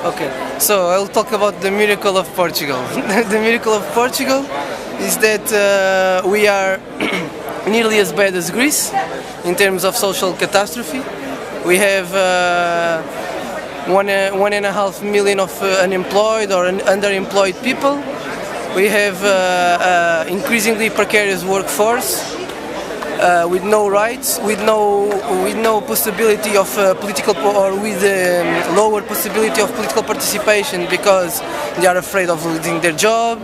Okay, so I'll talk about the miracle of Portugal. The miracle of Portugal is that we are nearly as bad as Greece in terms of social catastrophe. We have 1.5 million of unemployed or underemployed people. We have increasingly precarious workforce. With no rights, with no possibility of political or with lower possibility of political participation because they are afraid of losing their job,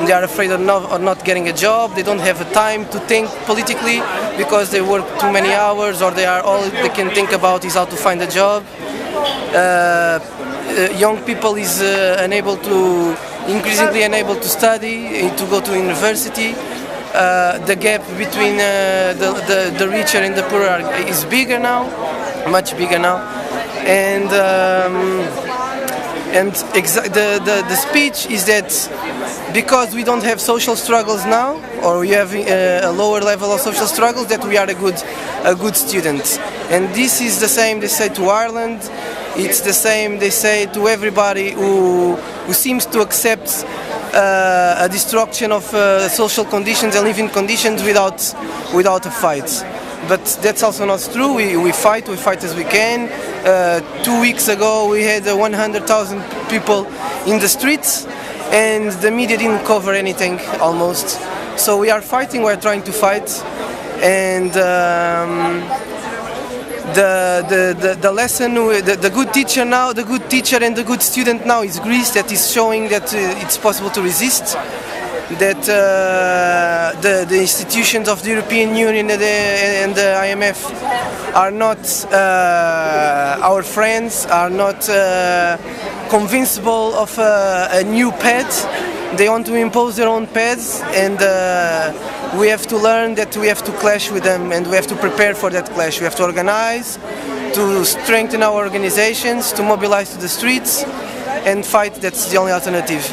they are afraid of not getting a job, they don't have the time to think politically because they work too many hours, or all they can think about is how to find a job. Young people is increasingly unable to study, to go to university. The gap between the richer and the poorer is bigger now, much bigger now, and the speech is that because we don't have social struggles now, or we have a lower level of social struggles, that we are a good student. And this is the same they say to Ireland. It's the same they say to everybody who seems to accept a destruction of social conditions and living conditions without a fight. But that's also not true. We fight as we can. 2 weeks ago we had 100,000 people in the streets and the media didn't cover anything almost. So we are fighting, we are trying to fight, and the lesson, the good teacher now, the good teacher and the good student now is Greece, that is showing that it's possible to resist, that the institutions of the European Union and the IMF are not our friends, are not convincible of a new path. They want to impose their own paths, and we have to learn that we have to clash with them, and we have to prepare for that clash. We have to organize, to strengthen our organizations, to mobilize to the streets and fight. That's the only alternative.